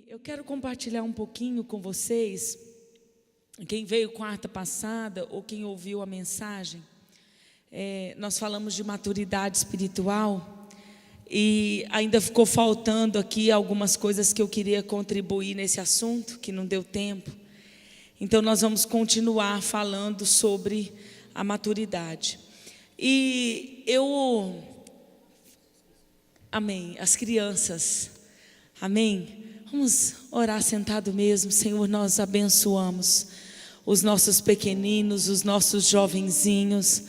eu quero compartilhar um pouquinho com vocês, quem veio quarta passada ou quem ouviu a mensagem, nós falamos de maturidade espiritual e ainda ficou faltando aqui algumas coisas que eu queria contribuir nesse assunto, que não deu tempo. Então nós vamos continuar falando sobre a maturidade. E amém, as crianças, amém? Vamos orar sentado mesmo. Senhor, nós abençoamos os nossos pequeninos, os nossos jovenzinhos.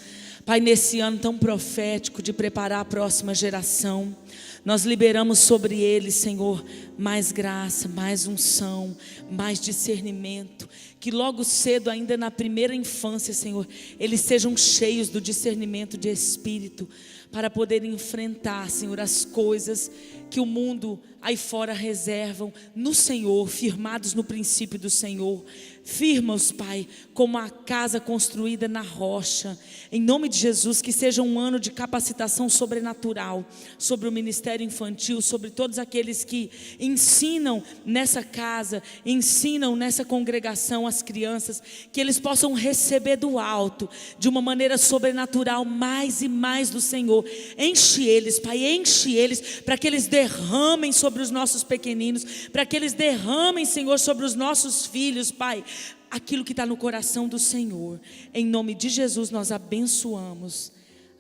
Pai, nesse ano tão profético de preparar a próxima geração, nós liberamos sobre eles, Senhor, mais graça, mais unção, mais discernimento. Que logo cedo, ainda na primeira infância, Senhor, eles sejam cheios do discernimento de espírito, para poder enfrentar, Senhor, as coisas que o mundo aí fora reservam no Senhor, firmados no princípio do Senhor. Firma-os, Pai, como a casa construída na rocha. Em nome de Jesus, que seja um ano de capacitação sobrenatural sobre o ministério infantil, sobre todos aqueles que ensinam nessa casa, ensinam nessa congregação as crianças, que eles possam receber do alto, de uma maneira sobrenatural, mais e mais do Senhor. Enche eles, Pai, enche eles, para que eles derramem sobre os nossos pequeninos, para que eles derramem, Senhor, sobre os nossos filhos, Pai, aquilo que está no coração do Senhor. Em nome de Jesus nós abençoamos,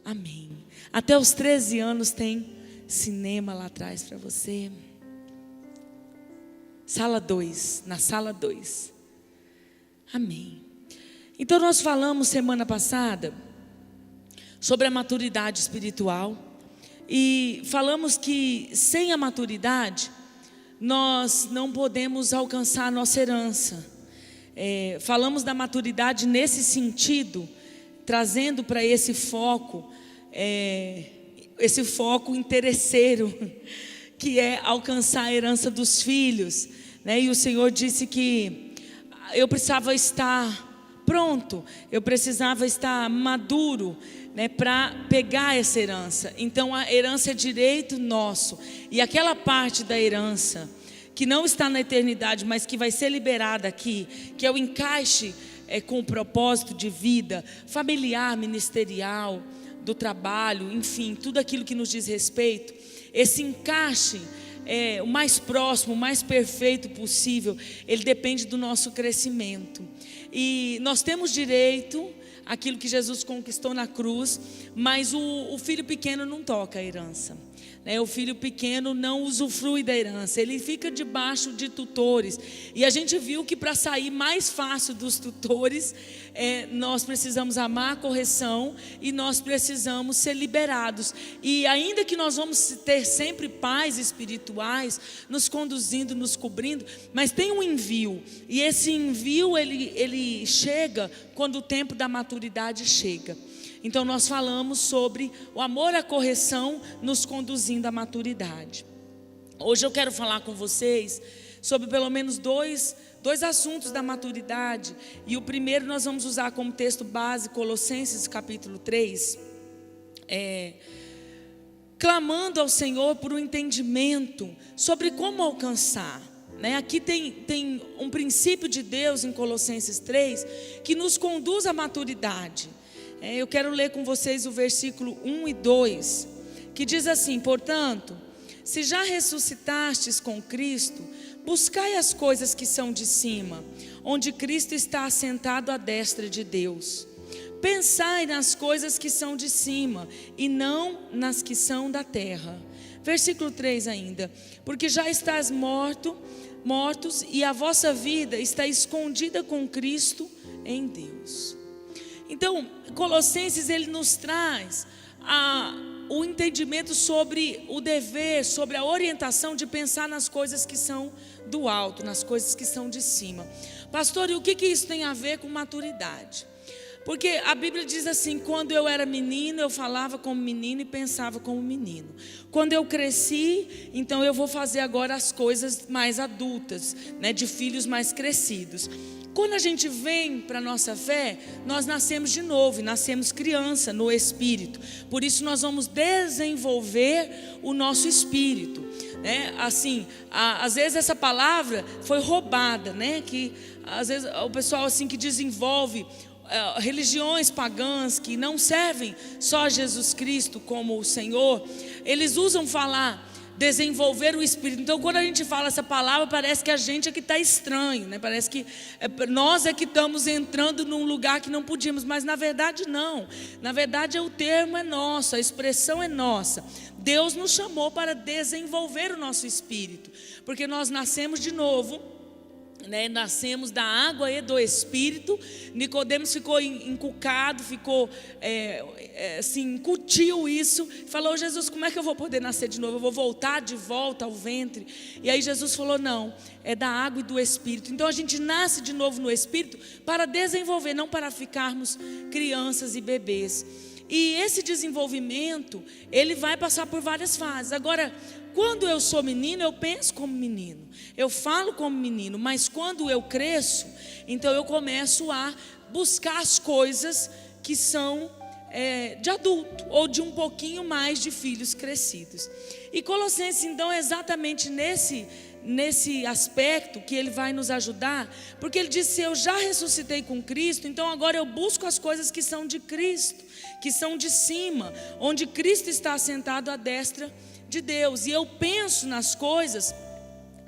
amém. Até os 13 anos tem cinema lá atrás para você. Sala 2, na sala 2, amém. Então nós falamos semana passada sobre a maturidade espiritual e falamos que sem a maturidade nós não podemos alcançar a nossa herança. Falamos da maturidade nesse sentido, trazendo para esse foco interesseiro, que é alcançar a herança dos filhos, né? E o Senhor disse que eu precisava estar pronto, eu precisava estar maduro, né, para pegar essa herança. Então a herança é direito nosso, e aquela parte da herança que não está na eternidade, mas que vai ser liberada aqui, que é o encaixe com o propósito de vida, familiar, ministerial, do trabalho, enfim, tudo aquilo que nos diz respeito, esse encaixe o mais próximo, o mais perfeito possível, ele depende do nosso crescimento. E nós temos direito àquilo que Jesus conquistou na cruz, mas o filho pequeno não toca a herança. O filho pequeno não usufrui da herança, ele fica debaixo de tutores. E a gente viu que para sair mais fácil dos tutores, nós precisamos amar a correção e nós precisamos ser liberados. E ainda que nós vamos ter sempre pais espirituais nos conduzindo, nos cobrindo, mas tem um envio, e esse envio ele chega quando o tempo da maturidade chega. Então nós falamos sobre o amor à correção nos conduzindo à maturidade. Hoje eu quero falar com vocês sobre pelo menos dois assuntos da maturidade. E o primeiro nós vamos usar como texto base Colossenses capítulo 3, clamando ao Senhor por um entendimento sobre como alcançar. Aqui tem um princípio de Deus em Colossenses 3 que nos conduz à maturidade. Eu quero ler com vocês o versículo 1 e 2, que diz assim: portanto, se já ressuscitastes com Cristo, buscai as coisas que são de cima, onde Cristo está assentado à destra de Deus. Pensai nas coisas que são de cima, e não nas que são da terra. Versículo 3 ainda: porque já estás mortos, e a vossa vida está escondida com Cristo em Deus. Então, Colossenses ele nos traz o entendimento sobre o dever, sobre a orientação de pensar nas coisas que são do alto, nas coisas que são de cima. Pastor, e o que isso tem a ver com maturidade? Porque a Bíblia diz assim: quando eu era menino, eu falava como menino e pensava como menino. Quando eu cresci, então eu vou fazer agora as coisas mais adultas, né, de filhos mais crescidos. Quando a gente vem para a nossa fé, nós nascemos de novo, e nascemos criança no Espírito. Por isso nós vamos desenvolver o nosso Espírito, né? Assim, às vezes essa palavra foi roubada, né? Que às vezes o pessoal assim que desenvolve religiões pagãs que não servem só a Jesus Cristo como o Senhor, eles usam falar desenvolver o Espírito. Então quando a gente fala essa palavra, parece que a gente é que está estranho, né? Parece que nós é que estamos entrando num lugar que não podíamos, mas na verdade não. Na verdade o termo é nosso, a expressão é nossa. Deus nos chamou para desenvolver o nosso espírito, porque nós nascemos de novo, né? Nascemos da água e do Espírito. Nicodemos ficou encucado, ficou assim, incutiu isso, falou: Jesus, como é que eu vou poder nascer de novo? Eu vou voltar de volta ao ventre? E aí Jesus falou: não, é da água e do Espírito. Então a gente nasce de novo no Espírito para desenvolver, não para ficarmos crianças e bebês. E esse desenvolvimento, ele vai passar por várias fases. Agora, quando eu sou menino, eu penso como menino, eu falo como menino, mas quando eu cresço, então eu começo a buscar as coisas que são de adulto, ou de um pouquinho mais de filhos crescidos. E Colossenses então é exatamente nesse aspecto que ele vai nos ajudar, porque ele diz: se eu já ressuscitei com Cristo, então agora eu busco as coisas que são de Cristo, que são de cima, onde Cristo está assentado à destra de Deus, e eu penso nas coisas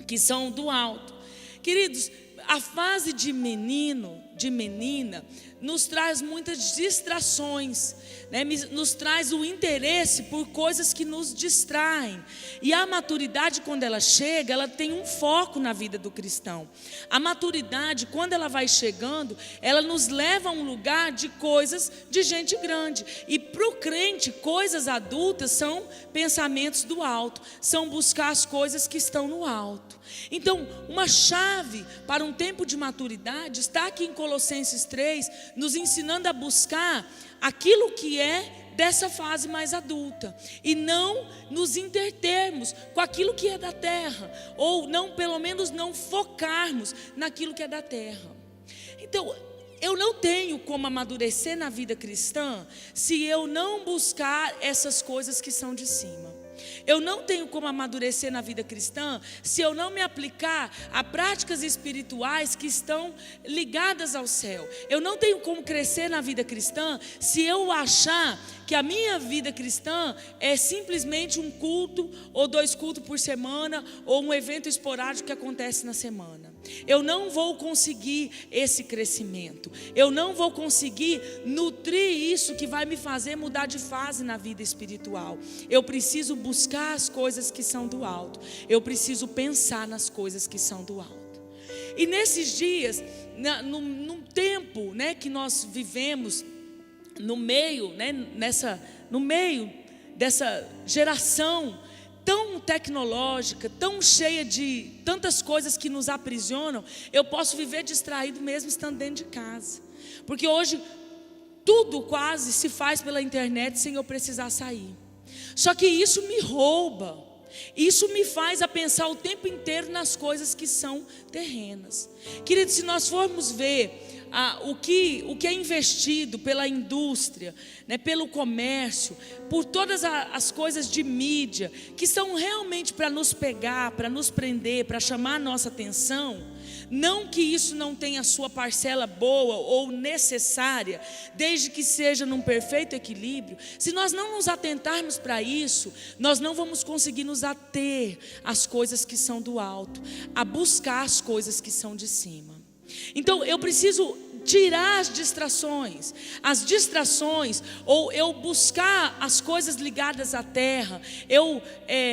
que são do alto. Queridos, a fase de menino, de menina, nos traz muitas distrações, né? Nos traz o interesse por coisas que nos distraem. E a maturidade, quando ela chega, ela tem um foco na vida do cristão. A maturidade, quando ela vai chegando, ela nos leva a um lugar de coisas de gente grande. E para o crente, coisas adultas são pensamentos do alto, são buscar as coisas que estão no alto. Então, uma chave para um tempo de maturidade está aqui em Colossenses 3, nos ensinando a buscar aquilo que é dessa fase mais adulta, e não nos intertermos com aquilo que é da terra, ou não, pelo menos não focarmos naquilo que é da terra. Então, eu não tenho como amadurecer na vida cristã se eu não buscar essas coisas que são de cima. Eu não tenho como amadurecer na vida cristã se eu não me aplicar a práticas espirituais que estão ligadas ao céu. Eu não tenho como crescer na vida cristã se eu achar que a minha vida cristã é simplesmente um culto ou 2 cultos por semana, ou um evento esporádico que acontece na semana. Eu não vou conseguir esse crescimento, eu não vou conseguir nutrir isso que vai me fazer mudar de fase na vida espiritual. Eu preciso buscar as coisas que são do alto, eu preciso pensar nas coisas que são do alto. E nesses dias, num tempo, né, que nós vivemos, no meio dessa geração tão tecnológica, tão cheia de tantas coisas que nos aprisionam, eu posso viver distraído mesmo estando dentro de casa, porque hoje tudo quase se faz pela internet sem eu precisar sair. Só que isso me rouba, isso me faz a pensar o tempo inteiro nas coisas que são terrenas. Querido, se nós formos ver o que é investido pela indústria, né, pelo comércio, por todas as coisas de mídia, que são realmente para nos pegar, para nos prender, para chamar a nossa atenção, não que isso não tenha a sua parcela boa ou necessária, desde que seja num perfeito equilíbrio. Se nós não nos atentarmos para isso, nós não vamos conseguir nos ater às coisas que são do alto, a buscar as coisas que são de cima. Então eu preciso tirar as distrações, ou eu buscar as coisas ligadas à terra, eu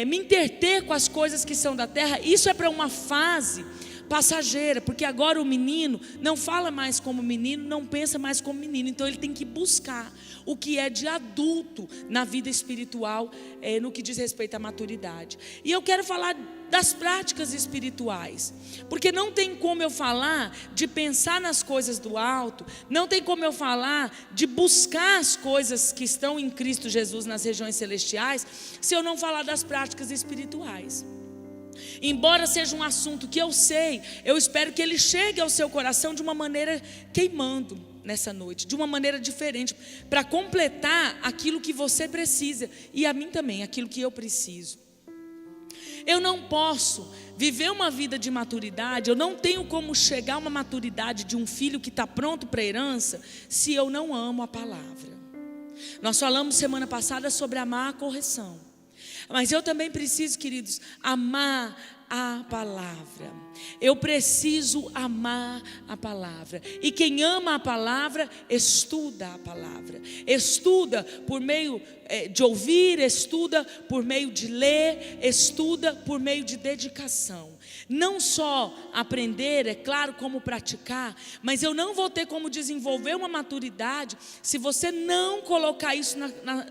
me interter com as coisas que são da terra. Isso é para uma fase passageira, porque agora o menino não fala mais como menino, não pensa mais como menino, então ele tem que buscar o que é de adulto na vida espiritual, no que diz respeito à maturidade. E eu quero falar das práticas espirituais. Porque não tem como eu falar de pensar nas coisas do alto, não tem como eu falar de buscar as coisas que estão em Cristo Jesus nas regiões celestiais, se eu não falar das práticas espirituais. Embora seja um assunto que eu sei, eu espero que ele chegue ao seu coração de uma maneira queimando nessa noite, de uma maneira diferente, para completar aquilo que você precisa, e a mim também, aquilo que eu preciso. Eu não posso viver uma vida de maturidade, eu não tenho como chegar a uma maturidade de um filho que está pronto para a herança, se eu não amo a palavra. Nós falamos semana passada sobre amar a correção, mas eu também preciso, queridos, amar a palavra. Eu preciso amar a palavra. E quem ama a palavra, estuda a palavra. Estuda por meio de ouvir, estuda por meio de ler, estuda por meio de dedicação. Não só aprender, é claro, como praticar, mas eu não vou ter como desenvolver uma maturidade se você não colocar isso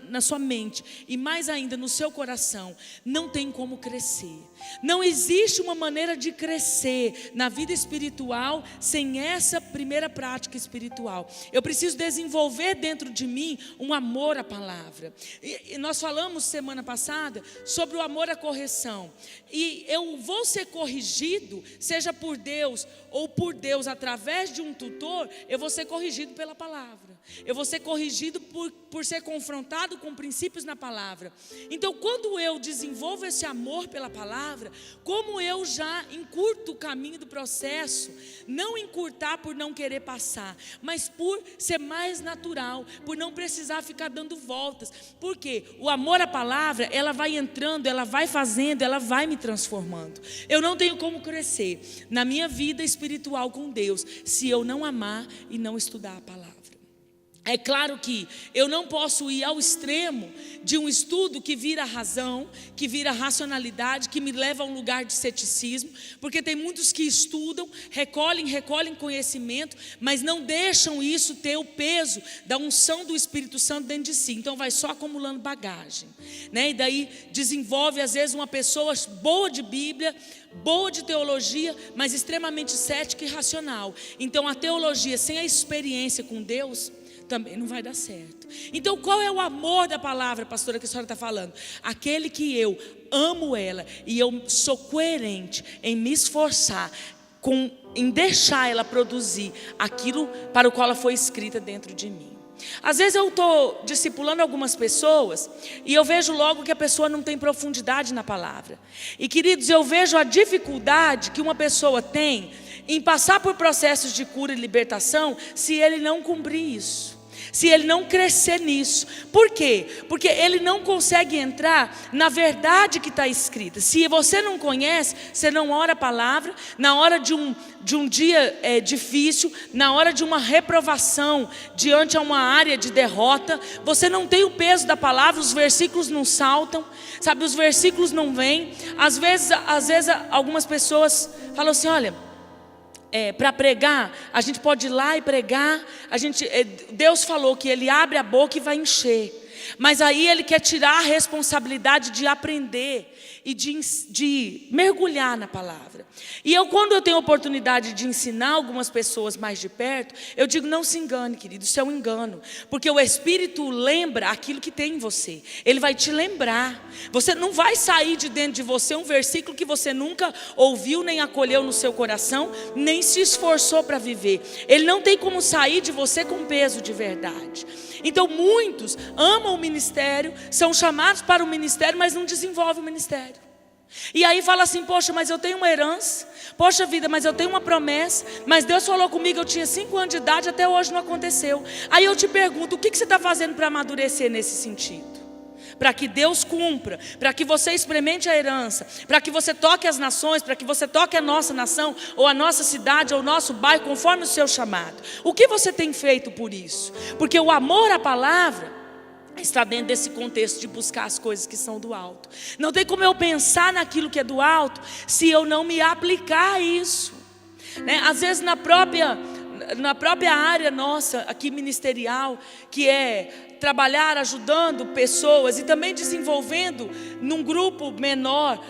na sua mente, e mais ainda no seu coração. Não tem como crescer. Não existe uma maneira de crescer na vida espiritual sem essa primeira prática espiritual. Eu preciso desenvolver dentro de mim um amor à palavra. E nós falamos semana passada sobre o amor à correção. E eu vou ser corrigido, seja por Deus ou por Deus através de um tutor, eu vou ser corrigido pela palavra. Eu vou ser corrigido por ser confrontado com princípios na palavra. Então, quando eu desenvolvo esse amor pela palavra, como eu já encurto o caminho do processo, não encurtar por não querer passar, mas por ser mais natural, por não precisar ficar dando voltas. Porque o amor à palavra, ela vai entrando, ela vai fazendo, ela vai me transformando. Eu não tenho como crescer na minha vida espiritual com Deus se eu não amar e não estudar a palavra. É claro que eu não posso ir ao extremo de um estudo que vira razão, que vira racionalidade, que me leva a um lugar de ceticismo, porque tem muitos que estudam, recolhem conhecimento, mas não deixam isso ter o peso da unção do Espírito Santo dentro de si. Então vai só acumulando bagagem, né? E daí desenvolve às vezes uma pessoa boa de Bíblia, boa de teologia, mas extremamente cética e racional. Então a teologia sem a experiência com Deus também não vai dar certo. Então qual é o amor da palavra, pastora, que a senhora está falando? Aquele que eu amo ela e eu sou coerente em me esforçar em deixar ela produzir aquilo para o qual ela foi escrita dentro de mim. Às vezes eu estou discipulando algumas pessoas e eu vejo logo que a pessoa não tem profundidade na palavra. E queridos, eu vejo a dificuldade que uma pessoa tem em passar por processos de cura e libertação se ele não cumprir isso, se ele não crescer nisso. Por quê? Porque ele não consegue entrar na verdade que está escrita. Se você não conhece, você não ora a palavra. Na hora de um dia difícil, na hora de uma reprovação, diante a uma área de derrota, você não tem o peso da palavra, os versículos não saltam, sabe, os versículos não vêm. Às vezes algumas pessoas falam assim: olha, para pregar, a gente pode ir lá e pregar. Deus falou que Ele abre a boca e vai encher, mas aí Ele quer tirar a responsabilidade de aprender e de mergulhar na palavra. E quando eu tenho oportunidade de ensinar algumas pessoas mais de perto, eu digo: não se engane, querido, isso é um engano, porque o Espírito lembra aquilo que tem em você. Ele vai te lembrar. Você não vai sair de dentro de você um versículo que você nunca ouviu, nem acolheu no seu coração, nem se esforçou para viver. Ele não tem como sair de você com peso de verdade. Então muitos amam o ministério, são chamados para o ministério, mas não desenvolvem o ministério. E aí fala assim: poxa, mas eu tenho uma herança, poxa vida, mas eu tenho uma promessa, mas Deus falou comigo, eu tinha 5 anos de idade, até hoje não aconteceu. Aí eu te pergunto, o que você está fazendo para amadurecer nesse sentido? Para que Deus cumpra, para que você experimente a herança, para que você toque as nações, para que você toque a nossa nação, ou a nossa cidade, ou o nosso bairro, conforme o seu chamado. O que você tem feito por isso? Porque o amor à palavra está dentro desse contexto de buscar as coisas que são do alto. Não tem como eu pensar naquilo que é do alto se eu não me aplicar a isso, né? Às vezes na própria área nossa aqui ministerial, que é trabalhar ajudando pessoas e também desenvolvendo num grupo menor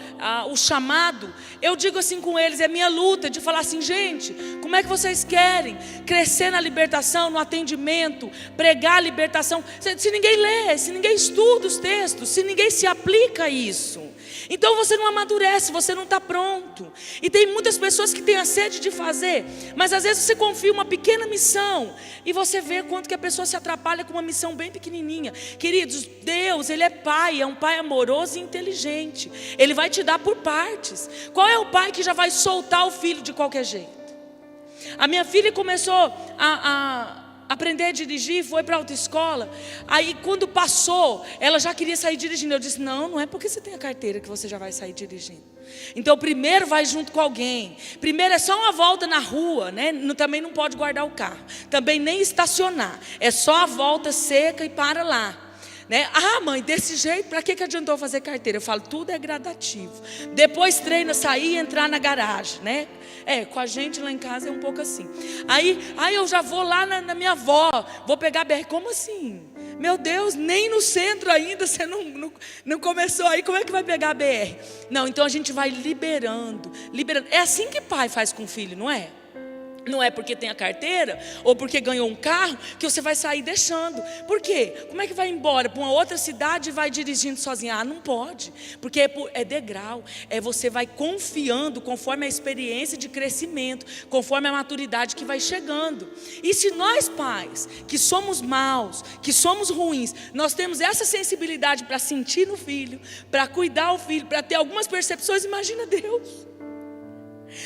o chamado, eu digo assim com eles, é minha luta de falar assim: gente, como é que vocês querem crescer na libertação, no atendimento, pregar a libertação, se ninguém lê, se ninguém estuda os textos, se ninguém se aplica a isso? Então você não amadurece, você não está pronto. E tem muitas pessoas que têm a sede de fazer, mas às vezes você confia uma pequena missão e você vê quanto que a pessoa se atrapalha com uma missão bem pequenininha. Queridos, Deus, Ele é Pai, é um Pai amoroso e inteligente. Ele vai te dar por partes. Qual é o pai que já vai soltar o filho de qualquer jeito? A minha filha começou a aprender a dirigir, foi para a autoescola. Aí quando passou, ela já queria sair dirigindo. Eu disse: não é porque você tem a carteira que você já vai sair dirigindo. Então primeiro vai junto com alguém. Primeiro é só uma volta na rua, né? Também não pode guardar o carro, também nem estacionar. É só a volta seca e para lá, né? Ah, mãe, desse jeito, para que adiantou fazer carteira? Eu falo, tudo é gradativo. Depois treina, sair e entrar na garagem, né? Com a gente lá em casa é um pouco assim. Aí eu já vou lá na minha avó, vou pegar a BR. Como assim? Meu Deus, nem no centro ainda você não começou aí, como é que vai pegar a BR? Não, então a gente vai liberando. É assim que pai faz com o filho, não é? Não é porque tem a carteira ou porque ganhou um carro que você vai sair deixando. Por quê? Como é que vai embora para uma outra cidade e vai dirigindo sozinha? Ah, não pode, porque é degrau. Você vai confiando conforme a experiência de crescimento, conforme a maturidade que vai chegando. E se nós pais, que somos maus, que somos ruins, nós temos essa sensibilidade para sentir no filho, para cuidar o filho, para ter algumas percepções, imagina Deus.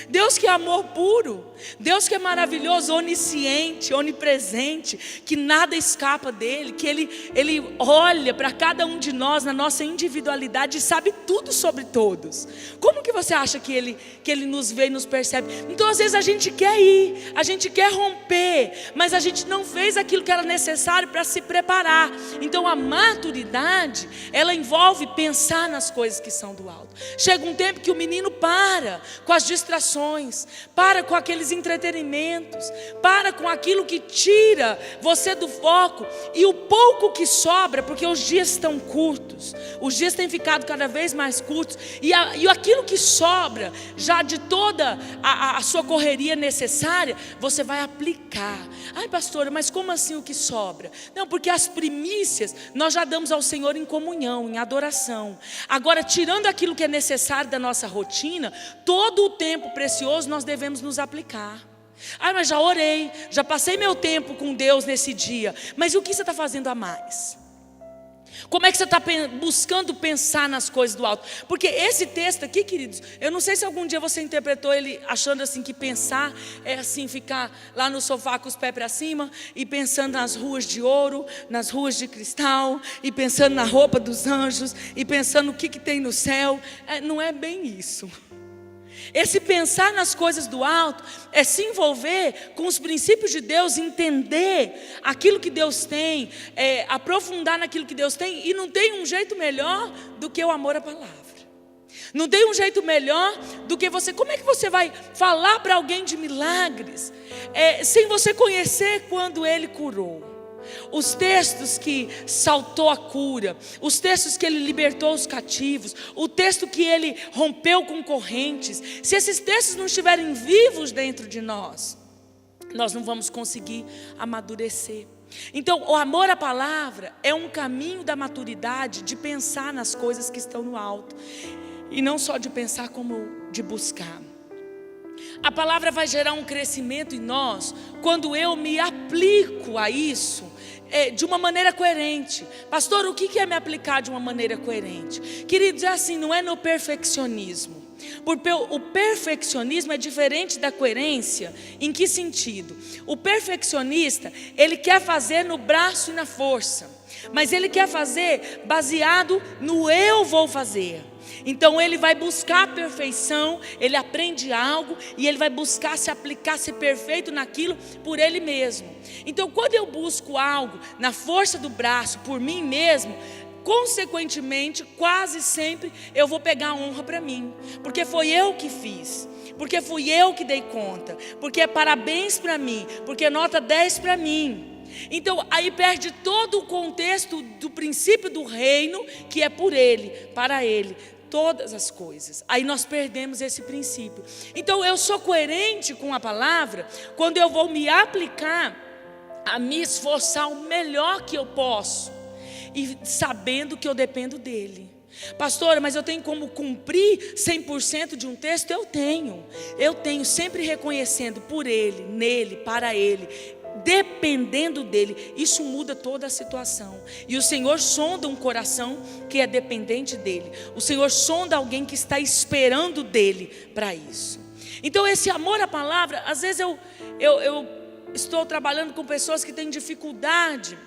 Deus que é amor puro, Deus que é maravilhoso, onisciente, onipresente, que nada escapa dele, que ele olha para cada um de nós na nossa individualidade e sabe tudo sobre todos. Como que você acha que ele nos vê e nos percebe? Então às vezes a gente quer ir, a gente quer romper, mas a gente não fez aquilo que era necessário para se preparar. Então a maturidade, ela envolve pensar nas coisas que são do alto. Chega um tempo que o menino para com as distrações, para com aqueles entretenimentos, para com aquilo que tira você do foco, e o pouco que sobra, porque os dias estão curtos, os dias têm ficado cada vez mais curtos, e aquilo que sobra, já de toda a sua correria necessária, você vai aplicar. Ai, pastora, mas como assim o que sobra? Não, porque as primícias nós já damos ao Senhor em comunhão, em adoração. Agora, tirando aquilo que é necessário da nossa rotina, todo o tempo precioso nós devemos nos aplicar. Ah, mas já orei, já passei meu tempo com Deus nesse dia. Mas e o que você está fazendo a mais? Como é que você está buscando pensar nas coisas do alto? Porque esse texto aqui, queridos, eu não sei se algum dia você interpretou ele achando assim que pensar é assim, ficar lá no sofá com os pés para cima e pensando nas ruas de ouro, nas ruas de cristal, e pensando na roupa dos anjos, e pensando o que tem no céu. Não é bem isso. Esse pensar nas coisas do alto é se envolver com os princípios de Deus, entender aquilo que Deus tem, aprofundar naquilo que Deus tem. E não tem um jeito melhor do que o amor à palavra. Não tem um jeito melhor do que você. Como é que você vai falar para alguém de milagres sem você conhecer quando Ele curou? Os textos que saltou a cura, os textos que Ele libertou os cativos, o texto que Ele rompeu com correntes. Se esses textos não estiverem vivos dentro de nós não vamos conseguir amadurecer. Então o amor à palavra é um caminho da maturidade, de pensar nas coisas que estão no alto, e não só de pensar, como de buscar. A palavra vai gerar um crescimento em nós quando eu me aplico a isso de uma maneira coerente. Pastor, o que é me aplicar de uma maneira coerente? Queridos, é assim, não é no perfeccionismo. Porque o perfeccionismo é diferente da coerência. Em que sentido? O perfeccionista, ele quer fazer no braço e na força, mas ele quer fazer baseado no eu vou fazer. Então ele vai buscar a perfeição, ele aprende algo e ele vai buscar se aplicar, ser perfeito naquilo por ele mesmo. Então quando eu busco algo na força do braço, por mim mesmo, consequentemente, quase sempre eu vou pegar a honra para mim, porque foi eu que fiz, porque fui eu que dei conta, porque é parabéns para mim, porque é nota 10 para mim. Então aí perde todo o contexto do princípio do reino, que é por Ele, para Ele, todas as coisas. Aí nós perdemos esse princípio. Então eu sou coerente com a palavra quando eu vou me aplicar a me esforçar o melhor que eu posso, e sabendo que eu dependo dEle. Pastora, mas eu tenho como cumprir 100% de um texto? Eu tenho, sempre reconhecendo por Ele, nele, para Ele, dependendo dEle. Isso muda toda a situação. E o Senhor sonda um coração que é dependente dEle. O Senhor sonda alguém que está esperando dEle para isso. Então esse amor à palavra, às vezes eu estou trabalhando com pessoas que têm dificuldade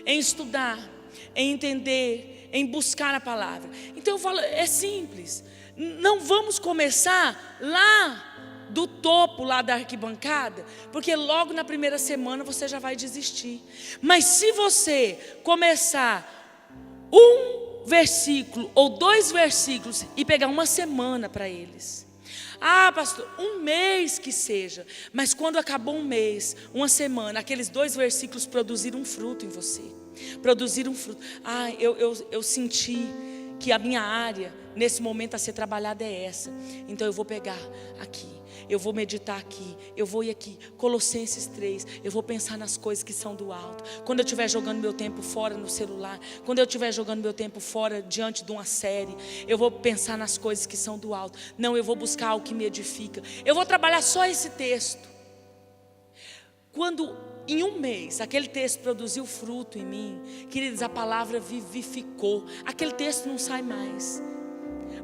em estudar, em entender, em buscar a palavra. Então eu falo, é simples. Não vamos começar lá do topo, lá da arquibancada, porque logo na primeira semana você já vai desistir. Mas se você começar um versículo ou 2 versículos e pegar uma semana para eles. Ah, pastor, um mês que seja. Mas quando acabou um mês, uma semana, aqueles 2 versículos produziram um fruto em você. Produziram um fruto. Ah, eu senti que a minha área nesse momento a ser trabalhada é essa. Então eu vou pegar aqui, eu vou meditar aqui, eu vou ir aqui, Colossenses 3, eu vou pensar nas coisas que são do alto. Quando eu estiver jogando meu tempo fora no celular, quando eu estiver jogando meu tempo fora diante de uma série, eu vou pensar nas coisas que são do alto. Não, eu vou buscar algo que me edifica. Eu vou trabalhar só esse texto. Quando em um mês aquele texto produziu fruto em mim, queridos, a palavra vivificou. Aquele texto não sai mais.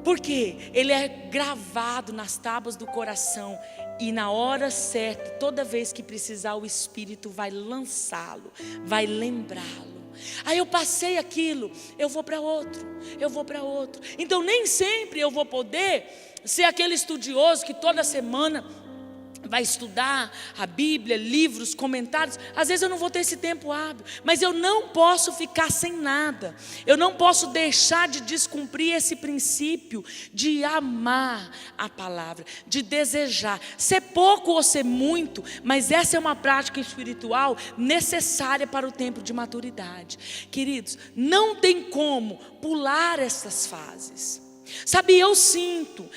Porque ele é gravado nas tábuas do coração. E na hora certa, toda vez que precisar, o Espírito vai lançá-lo, vai lembrá-lo. Aí eu passei aquilo, eu vou para outro. Então nem sempre eu vou poder ser aquele estudioso que toda semana vai estudar a Bíblia, livros, comentários. Às vezes eu não vou ter esse tempo hábil, mas eu não posso ficar sem nada. Eu não posso deixar de descumprir esse princípio de amar a palavra, de desejar, ser pouco ou ser muito, mas essa é uma prática espiritual necessária para o tempo de maturidade. Queridos, não tem como pular essas fases. Sabe, eu sinto,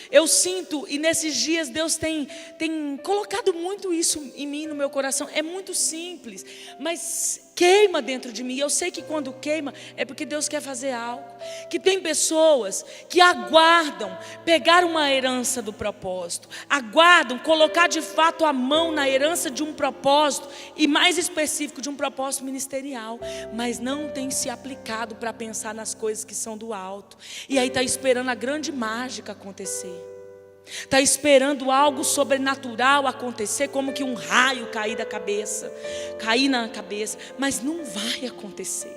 e nesses dias Deus tem colocado muito isso em mim, no meu coração. É muito simples, mas queima dentro de mim. Eu sei que quando queima é porque Deus quer fazer algo. Que tem pessoas que aguardam pegar uma herança do propósito, aguardam colocar de fato a mão na herança de um propósito, e mais específico de um propósito ministerial, mas não tem se aplicado para pensar nas coisas que são do alto. E aí está esperando a grande mágica acontecer, está esperando algo sobrenatural acontecer, como que um raio cair na cabeça, mas não vai acontecer,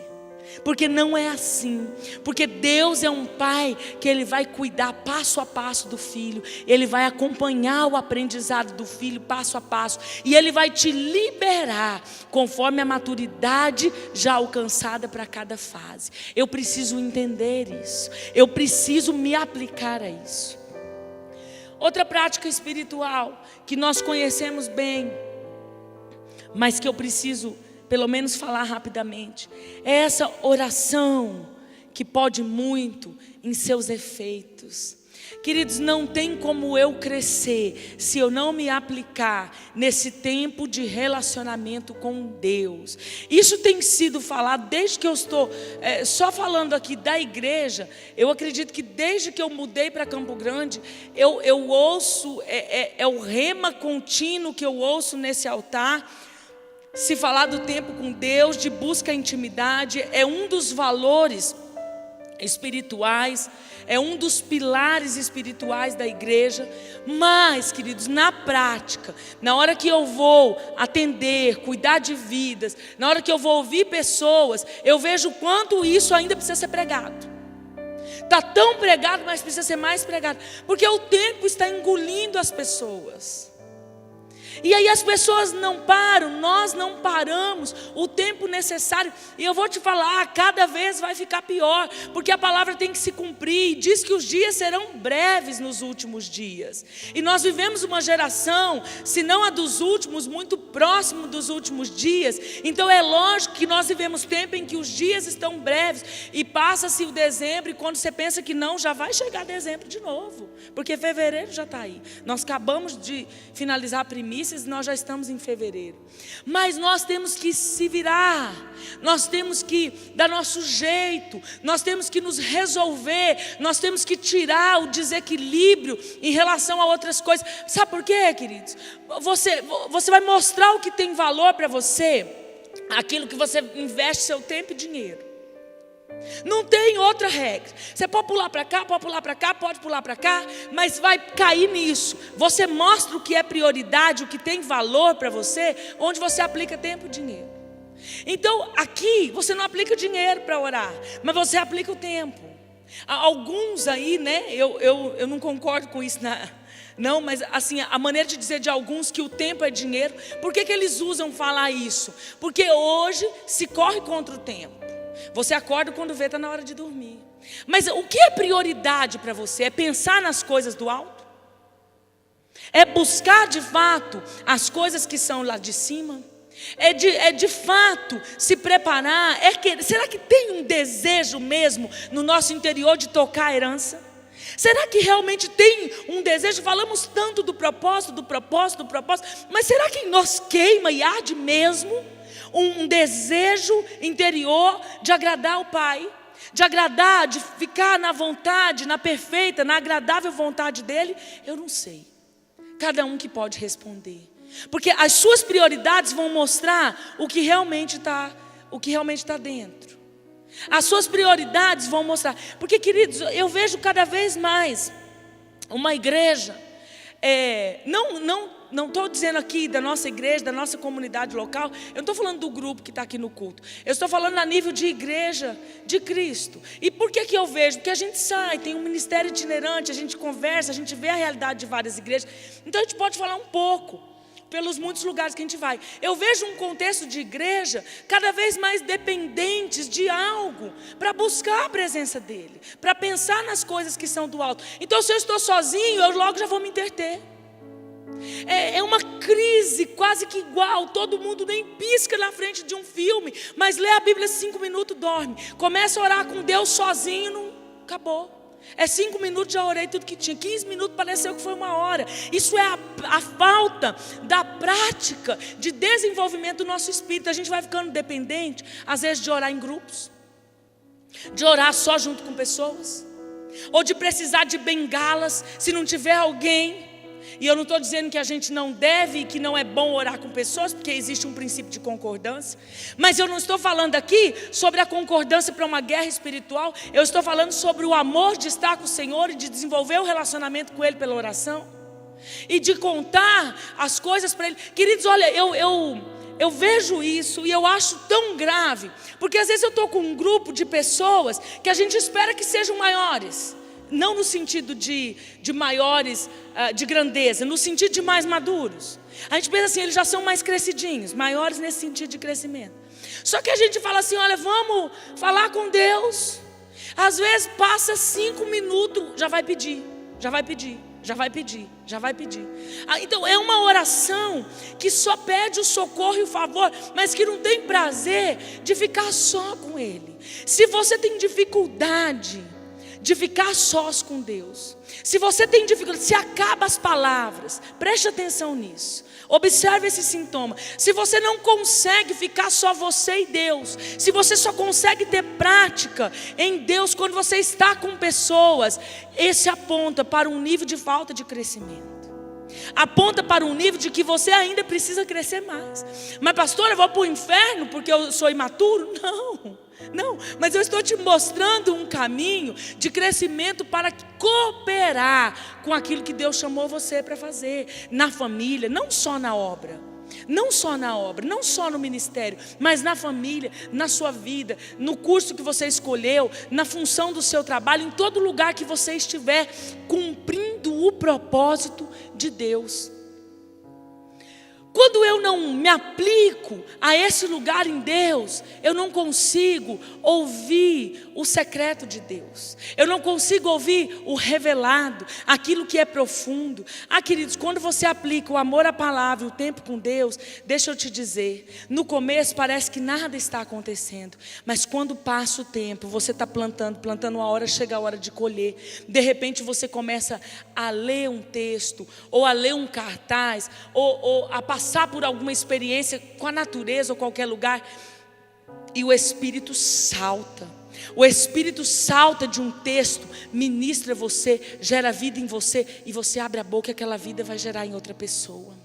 porque não é assim. Porque Deus é um pai que Ele vai cuidar passo a passo do filho, Ele vai acompanhar o aprendizado do filho passo a passo, e Ele vai te liberar conforme a maturidade já alcançada para cada fase. Eu preciso entender isso, eu preciso me aplicar a isso. Outra prática espiritual que nós conhecemos bem, mas que eu preciso pelo menos falar rapidamente, é essa oração que pode muito em seus efeitos. Queridos, não tem como eu crescer se eu não me aplicar nesse tempo de relacionamento com Deus. Isso tem sido falado desde que eu estou só falando aqui da igreja. Eu acredito que desde que eu mudei para Campo Grande, eu ouço, é o rema contínuo que eu ouço nesse altar. Se falar do tempo com Deus, de busca à intimidade, é um dos valores espirituais, é um dos pilares espirituais da igreja. Mas, queridos, na prática, na hora que eu vou atender, cuidar de vidas, na hora que eu vou ouvir pessoas, eu vejo o quanto isso ainda precisa ser pregado. Está tão pregado, mas precisa ser mais pregado, porque o tempo está engolindo as pessoas. E aí as pessoas não param, nós não paramos o tempo necessário. E eu vou te falar, cada vez vai ficar pior, porque a palavra tem que se cumprir. Diz que os dias serão breves nos últimos dias. E nós vivemos uma geração, se não a dos últimos, muito próximo dos últimos dias. Então é lógico que nós vivemos tempo em que os dias estão breves. E passa-se o dezembro, e quando você pensa que não, já vai chegar dezembro de novo. Porque fevereiro já está aí. Nós acabamos de finalizar a primícia, nós já estamos em fevereiro. Mas nós temos que se virar, nós temos que dar nosso jeito, nós temos que nos resolver, nós temos que tirar o desequilíbrio em relação a outras coisas. Sabe por quê, queridos? Você vai mostrar o que tem valor para você, aquilo que você investe seu tempo e dinheiro. Não tem outra regra. Você pode pular para cá, pode pular para cá, pode pular para cá, mas vai cair nisso. Você mostra o que é prioridade, o que tem valor para você, onde você aplica tempo e dinheiro. Então aqui você não aplica dinheiro para orar, mas você aplica o tempo. Alguns aí, né? Eu não concordo com isso, não, mas assim, a maneira de dizer de alguns que o tempo é dinheiro. Por que eles usam falar isso? Porque hoje se corre contra o tempo. Você acorda quando vê, está na hora de dormir. Mas o que é prioridade para você? É pensar nas coisas do alto? É buscar de fato as coisas que são lá de cima? É de fato se preparar? Será que tem um desejo mesmo no nosso interior de tocar a herança? Será que realmente tem um desejo? Falamos tanto do propósito, mas será que em nós queima e arde mesmo um desejo interior de agradar o Pai, de agradar, de ficar na vontade, na perfeita, na agradável vontade dEle? Eu não sei. Cada um que pode responder, porque as suas prioridades vão mostrar o que realmente está dentro. As suas prioridades vão mostrar. Porque, queridos, eu vejo cada vez mais uma igreja, não estou dizendo aqui da nossa igreja, da nossa comunidade local. Eu não estou falando do grupo que está aqui no culto. Eu estou falando a nível de igreja de Cristo. E por que eu vejo? Porque a gente sai, tem um ministério itinerante, a gente conversa, a gente vê a realidade de várias igrejas. Então a gente pode falar um pouco pelos muitos lugares que a gente vai. Eu vejo um contexto de igreja cada vez mais dependentes de algo para buscar a presença dEle, para pensar nas coisas que são do alto. Então se eu estou sozinho, eu logo já vou me interter. É uma crise quase que igual. Todo mundo nem pisca na frente de um filme, mas lê a Bíblia 5 minutos, dorme. Começa a orar com Deus sozinho, não, acabou. 5 minutos, já orei tudo que tinha. 15 minutos, pareceu que foi 1 hora. Isso é a falta da prática de desenvolvimento do nosso espírito. A gente vai ficando dependente, às vezes, de orar em grupos, de orar só junto com pessoas, ou de precisar de bengalas se não tiver alguém. E eu não estou dizendo que a gente não deve e que não é bom orar com pessoas, porque existe um princípio de concordância. Mas eu não estou falando aqui sobre a concordância para uma guerra espiritual. Eu estou falando sobre o amor de estar com o Senhor e de desenvolver o relacionamento com Ele pela oração. E de contar as coisas para Ele. Queridos, olha, eu vejo isso e eu acho tão grave. Porque às vezes eu estou com um grupo de pessoas que a gente espera que sejam maiores. Não no sentido de maiores, de grandeza, no sentido de mais maduros. A gente pensa assim, eles já são mais crescidinhos, maiores nesse sentido de crescimento. Só que a gente fala assim, olha, vamos falar com Deus. Às vezes passa 5 minutos, já vai pedir. Então é uma oração que só pede o socorro e o favor, mas que não tem prazer de ficar só com Ele. Se você tem dificuldade de ficar sós com Deus, se você tem dificuldade, se acaba as palavras, preste atenção nisso, observe esse sintoma. Se você não consegue ficar só você e Deus, se você só consegue ter prática em Deus quando você está com pessoas, esse aponta para um nível de falta de crescimento, aponta para um nível de que você ainda precisa crescer mais. Mas pastor, eu vou para o inferno porque eu sou imaturo? Não, mas eu estou te mostrando um caminho de crescimento para cooperar com aquilo que Deus chamou você para fazer, na família, não só na obra, não só no ministério, mas na família, na sua vida, no curso que você escolheu, na função do seu trabalho, em todo lugar que você estiver cumprindo o propósito de Deus. Quando eu não me aplico a esse lugar em Deus, eu não consigo ouvir o secreto de Deus. Eu não consigo ouvir o revelado, aquilo que é profundo. Queridos, quando você aplica o amor à palavra, o tempo com Deus, deixa eu te dizer, no começo parece que nada está acontecendo, mas quando passa o tempo, você está plantando uma hora, chega a hora de colher. De repente você começa a ler um texto, ou a ler um cartaz, ou a passar por alguma experiência com a natureza ou qualquer lugar, e o Espírito salta. O Espírito salta de um texto, ministra você, gera vida em você, e você abre a boca e aquela vida vai gerar em outra pessoa.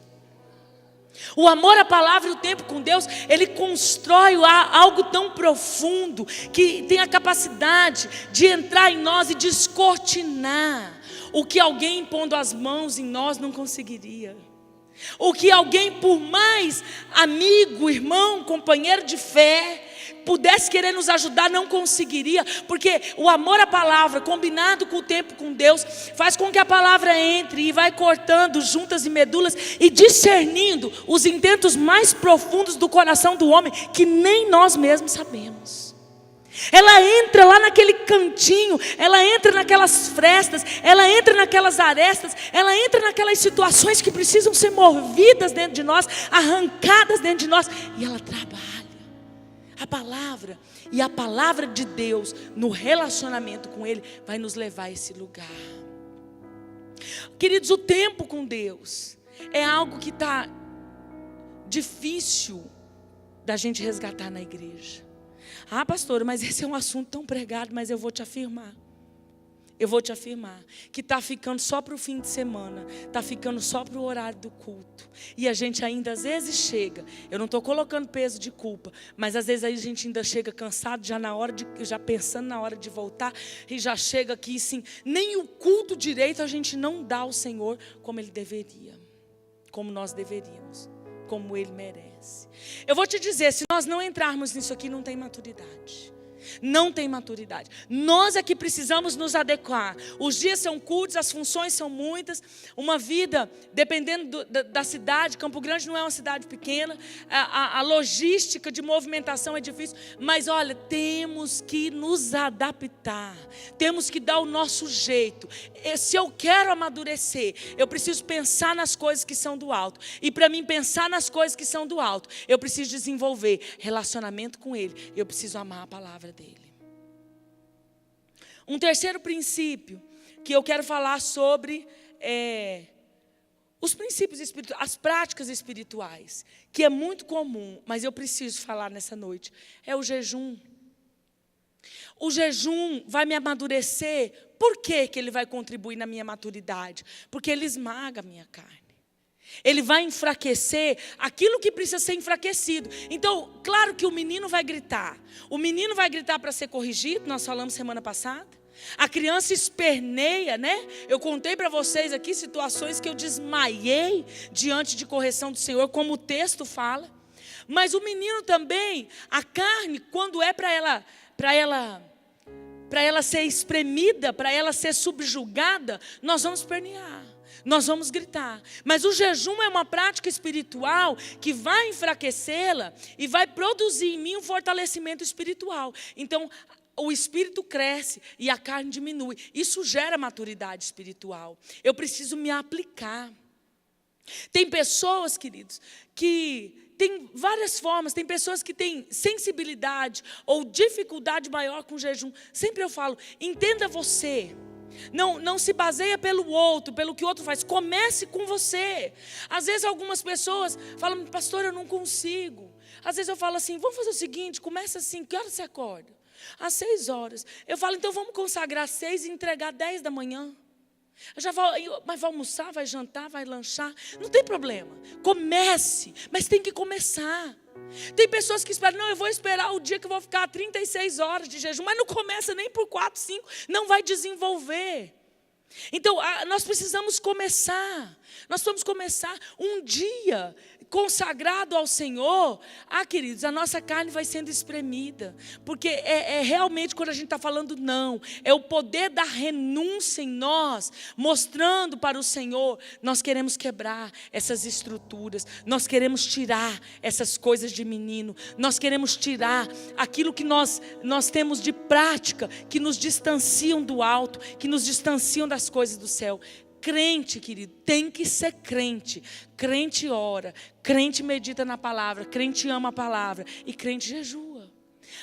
O amor à palavra e o tempo com Deus, ele constrói algo tão profundo, que tem a capacidade de entrar em nós e descortinar o que alguém impondo as mãos em nós não conseguiria. O que alguém, por mais amigo, irmão, companheiro de fé, pudesse querer nos ajudar, não conseguiria. Porque o amor à palavra, combinado com o tempo com Deus, faz com que a palavra entre e vai cortando juntas e medulas e discernindo os intentos mais profundos do coração do homem, que nem nós mesmos sabemos. Ela entra lá naquele cantinho, ela entra naquelas frestas, ela entra naquelas arestas, ela entra naquelas situações que precisam ser movidas dentro de nós, arrancadas dentro de nós, e ela trabalha. A palavra e a palavra de Deus no relacionamento com Ele vai nos levar a esse lugar. Queridos, o tempo com Deus é algo que está difícil da gente resgatar na igreja. Pastora, mas esse é um assunto tão pregado, mas eu vou te afirmar. Que está ficando só para o fim de semana, está ficando só para o horário do culto. E a gente ainda às vezes chega, eu não estou colocando peso de culpa, mas às vezes a gente ainda chega cansado, já pensando na hora de voltar, e já chega aqui assim, nem o culto direito a gente não dá ao Senhor como Ele deveria, como nós deveríamos, como Ele merece. Eu vou te dizer, se nós não entrarmos nisso aqui, não tem maturidade. Não tem maturidade. Nós é que precisamos nos adequar. Os dias são curtos, as funções são muitas. Uma vida, dependendo da cidade, Campo Grande não é uma cidade pequena. A logística de movimentação é difícil. Mas olha, temos que nos adaptar. Temos que dar o nosso jeito. Se eu quero amadurecer, eu preciso pensar nas coisas que são do alto. E para mim pensar nas coisas que são do alto, eu preciso desenvolver relacionamento com Ele. Eu preciso amar a palavra dele. Um terceiro princípio que eu quero falar sobre os princípios espirituais, as práticas espirituais, que é muito comum, mas eu preciso falar nessa noite, é o jejum. O jejum vai me amadurecer. Por que ele vai contribuir na minha maturidade? Porque ele esmaga a minha carne. Ele vai enfraquecer aquilo que precisa ser enfraquecido. Então, claro que o menino vai gritar. O menino vai gritar para ser corrigido, nós falamos semana passada. A criança esperneia, né? Eu contei para vocês aqui situações que eu desmaiei diante de correção do Senhor, como o texto fala. Mas o menino também, a carne, quando é para ela ser espremida, para ela ser subjugada, nós vamos espernear. Nós vamos gritar. Mas o jejum é uma prática espiritual que vai enfraquecê-la e vai produzir em mim um fortalecimento espiritual. Então, o espírito cresce e a carne diminui. Isso gera maturidade espiritual. Eu preciso me aplicar. Tem pessoas, queridos, que tem várias formas. Tem pessoas que têm sensibilidade ou dificuldade maior com o jejum. Sempre eu falo, entenda você. Não se baseia pelo outro, pelo que o outro faz. Comece com você. Às vezes algumas pessoas falam, pastor, eu não consigo. Às vezes eu falo assim, vamos fazer o seguinte, começa assim, que horas você acorda? Às 6 horas. Eu falo, então vamos consagrar 6 e entregar 10 da manhã. Mas vai almoçar, vai jantar, vai lanchar. Não tem problema. Comece, mas tem que começar. Tem pessoas que esperam, não, eu vou esperar o dia que eu vou ficar 36 horas de jejum, mas não começa nem por 4, 5, não vai desenvolver. Então, nós precisamos começar um dia consagrado ao Senhor. Queridos, a nossa carne vai sendo espremida, porque é realmente quando a gente está falando não, é o poder da renúncia em nós, mostrando para o Senhor, nós queremos quebrar essas estruturas, nós queremos tirar essas coisas de menino, nós queremos tirar aquilo que nós temos de prática, que nos distanciam do alto, que nos distanciam das coisas do céu. Crente, querido, tem que ser crente. Crente ora, crente medita na palavra, crente ama a palavra e crente jejua.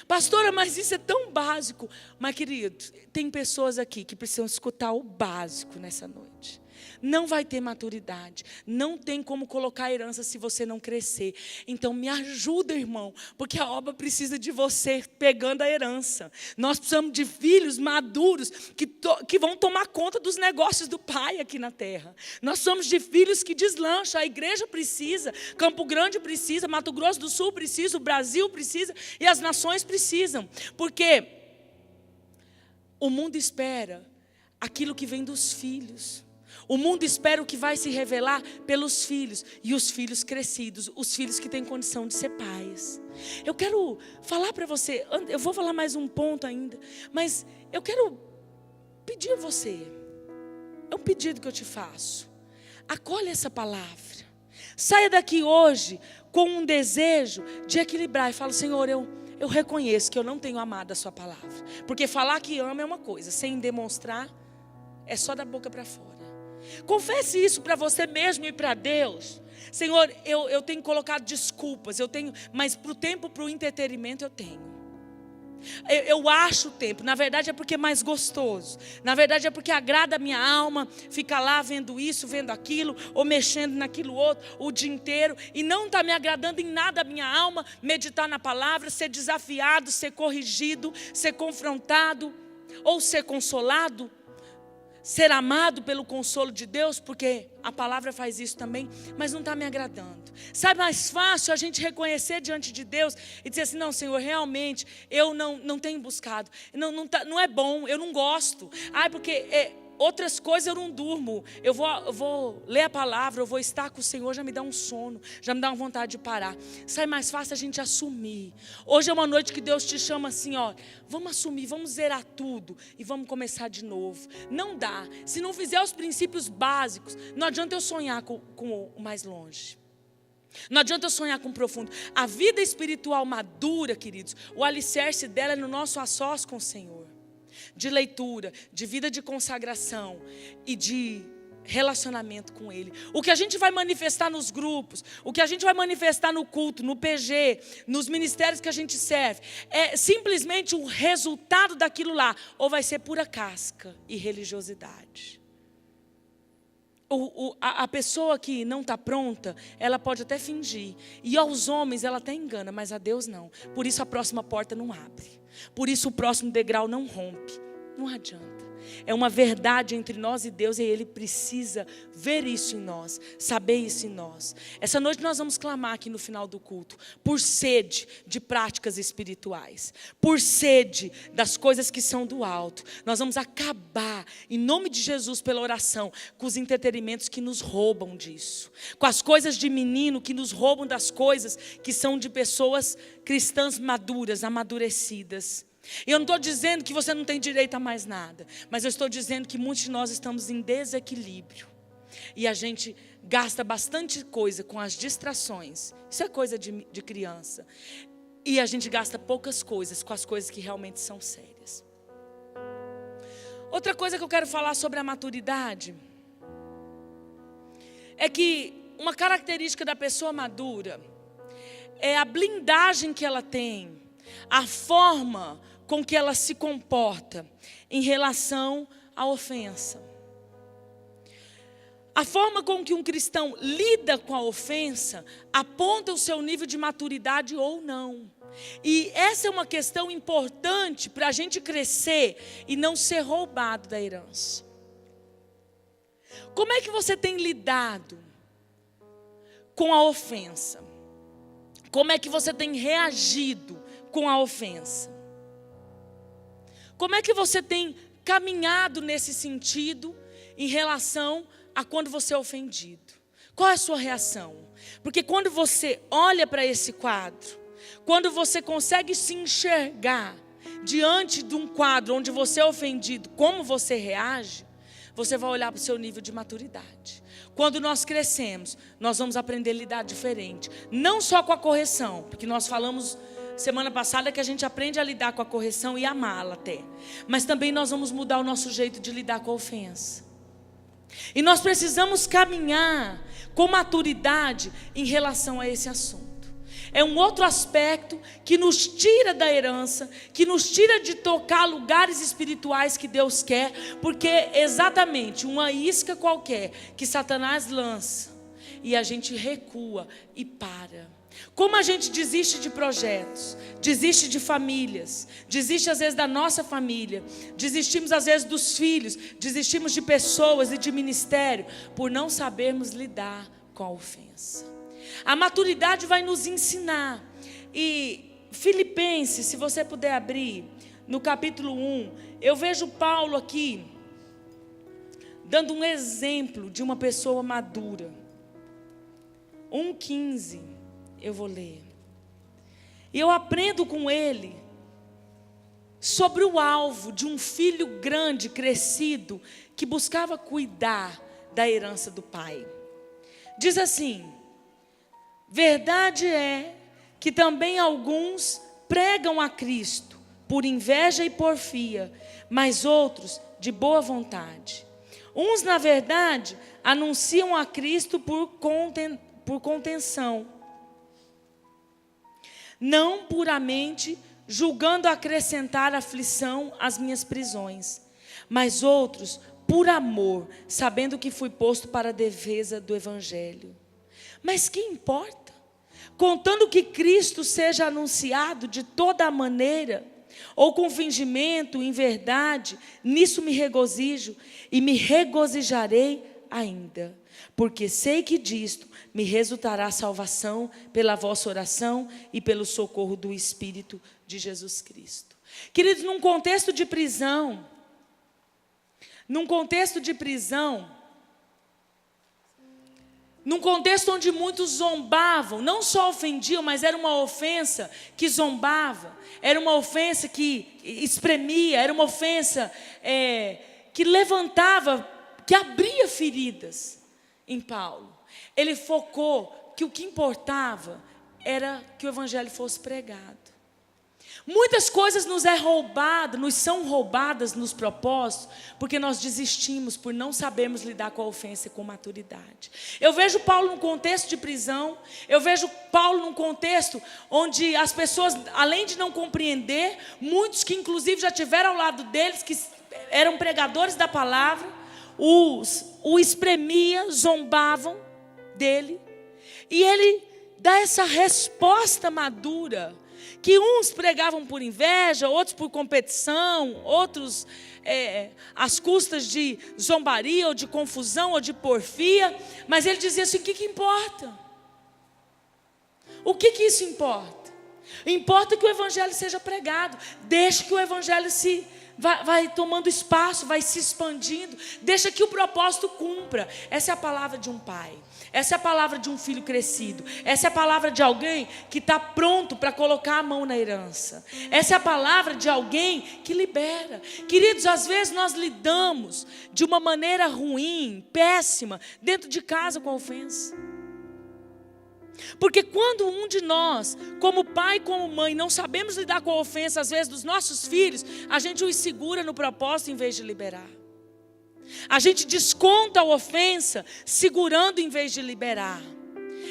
Pastora, mas isso é tão básico. Mas, querido, tem pessoas aqui que precisam escutar o básico nessa noite. Não vai ter maturidade, não tem como colocar a herança se você não crescer. Então me ajuda, irmão, porque a obra precisa de você pegando a herança. Nós precisamos de filhos maduros que vão tomar conta dos negócios do Pai aqui na terra. Nós somos de filhos que deslancham. A igreja precisa, Campo Grande precisa, Mato Grosso do Sul precisa, o Brasil precisa e as nações precisam. Porque o mundo espera aquilo que vem dos filhos. O mundo espera o que vai se revelar pelos filhos. E os filhos crescidos, os filhos que têm condição de ser pais. Eu quero falar para você, eu vou falar mais um ponto ainda, mas eu quero pedir a você, é um pedido que eu te faço. Acolhe essa palavra. Saia daqui hoje com um desejo de equilibrar e fala: Senhor, eu reconheço que eu não tenho amado a sua palavra. Porque falar que ama é uma coisa, sem demonstrar é só da boca para fora. Confesse isso para você mesmo e para Deus. Senhor, eu tenho colocado desculpas, mas para o tempo, para o entretenimento eu tenho. Eu acho o tempo, na verdade é porque é mais gostoso. Na verdade é porque agrada a minha alma ficar lá vendo isso, vendo aquilo, ou mexendo naquilo outro o dia inteiro. E não está me agradando em nada a minha alma meditar na palavra, ser desafiado, ser corrigido, ser confrontado, ou ser consolado. Ser amado pelo consolo de Deus, porque a palavra faz isso também, mas não está me agradando. Sabe, mais fácil a gente reconhecer diante de Deus e dizer assim: não, Senhor, realmente eu não tenho buscado, não é bom, eu não gosto. Porque outras coisas eu não durmo, eu vou ler a palavra, eu vou estar com o Senhor, já me dá um sono, já me dá uma vontade de parar. Sai mais fácil a gente assumir. Hoje é uma noite que Deus te chama assim: ó, vamos assumir, vamos zerar tudo e vamos começar de novo. Não dá, se não fizer os princípios básicos, não adianta eu sonhar com o mais longe. Não adianta eu sonhar com o profundo. A vida espiritual madura, queridos, o alicerce dela é no nosso a sós com o Senhor. De leitura, de vida de consagração e de relacionamento com Ele. O que a gente vai manifestar nos grupos, o que a gente vai manifestar no culto, no PG, nos ministérios que a gente serve, é simplesmente um resultado daquilo lá, ou vai ser pura casca e religiosidade. A pessoa que não está pronta, ela pode até fingir, e aos homens ela até engana, mas a Deus não. Por isso a próxima porta não abre, por isso o próximo degrau não rompe. Não adianta. É uma verdade entre nós e Deus, e Ele precisa ver isso em nós, saber isso em nós. Essa noite nós vamos clamar aqui no final do culto por sede de práticas espirituais, por sede das coisas que são do alto. Nós vamos acabar, em nome de Jesus, pela oração, com os entretenimentos que nos roubam disso, com as coisas de menino que nos roubam das coisas que são de pessoas cristãs maduras, amadurecidas. E eu não estou dizendo que você não tem direito a mais nada, mas eu estou dizendo que muitos de nós estamos em desequilíbrio. E a gente gasta bastante coisa com as distrações. Isso é coisa de criança. E a gente gasta poucas coisas com as coisas que realmente são sérias. Outra coisa que eu quero falar sobre a maturidade é que uma característica da pessoa madura é a blindagem que ela tem, a forma com que ela se comporta em relação à ofensa. A forma com que um cristão lida com a ofensa aponta o seu nível de maturidade ou não. E essa é uma questão importante para a gente crescer e não ser roubado da herança. Como é que você tem lidado com a ofensa? Como é que você tem reagido com a ofensa? Como é que você tem caminhado nesse sentido em relação a quando você é ofendido. Qual é a sua reação? Porque quando você olha para esse quadro, quando você consegue se enxergar diante de um quadro onde você é ofendido, como você reage, você vai olhar para o seu nível de maturidade. Quando nós crescemos, nós vamos aprender a lidar diferente. Não só com a correção, porque nós falamos semana passada que a gente aprende a lidar com a correção e amá-la até. Mas também nós vamos mudar o nosso jeito de lidar com a ofensa. E nós precisamos caminhar com maturidade em relação a esse assunto. É um outro aspecto que nos tira da herança, que nos tira de tocar lugares espirituais que Deus quer, porque exatamente uma isca qualquer que Satanás lança e a gente recua e para. Como a gente desiste de projetos, desiste de famílias, desiste às vezes da nossa família, desistimos às vezes dos filhos, desistimos de pessoas e de ministério, por não sabermos lidar com a ofensa. A maturidade vai nos ensinar. E Filipenses, se você puder abrir, no capítulo 1, eu vejo Paulo aqui, dando um exemplo de uma pessoa madura. 1,15, eu vou ler. E eu aprendo com ele sobre o alvo de um filho grande, crescido, que buscava cuidar da herança do pai. Diz assim: verdade é que também alguns pregam a Cristo por inveja e porfia, mas outros de boa vontade. Uns, na verdade, anunciam a Cristo por contenção, não puramente julgando acrescentar aflição às minhas prisões, mas outros por amor, sabendo que fui posto para a defesa do Evangelho. Mas que importa? Contando que Cristo seja anunciado de toda maneira, ou com fingimento, em verdade, nisso me regozijo e me regozijarei ainda, porque sei que disto me resultará salvação pela vossa oração e pelo socorro do Espírito de Jesus Cristo. Queridos, num contexto de prisão, num contexto onde muitos zombavam, não só ofendiam, mas era uma ofensa que zombava, era uma ofensa que espremia, era uma ofensa que levantava, que abria feridas em Paulo. Ele focou que o que importava era que o Evangelho fosse pregado. Muitas coisas nos são roubadas nos propósitos, porque nós desistimos por não sabermos lidar com a ofensa com maturidade. Eu vejo Paulo num contexto de prisão, eu vejo Paulo num contexto onde as pessoas, além de não compreender, muitos que inclusive já tiveram ao lado deles, que eram pregadores da palavra, o espremia, zombavam dele, e ele dá essa resposta madura, que uns pregavam por inveja, outros por competição, outros às custas de zombaria, ou de confusão, ou de porfia, mas ele dizia assim: o que importa? O que isso importa? Importa que o Evangelho seja pregado, deixe que o Evangelho vai tomando espaço, vai se expandindo, deixa que o propósito cumpra. Essa é a palavra de um pai, essa é a palavra de um filho crescido, essa é a palavra de alguém que está pronto para colocar a mão na herança, essa é a palavra de alguém que libera. Queridos, às vezes nós lidamos de uma maneira ruim, péssima, dentro de casa com a ofensa. Porque quando um de nós, como pai, como mãe, não sabemos lidar com a ofensa, às vezes, dos nossos filhos, a gente os segura no propósito em vez de liberar. A gente desconta a ofensa, segurando em vez de liberar.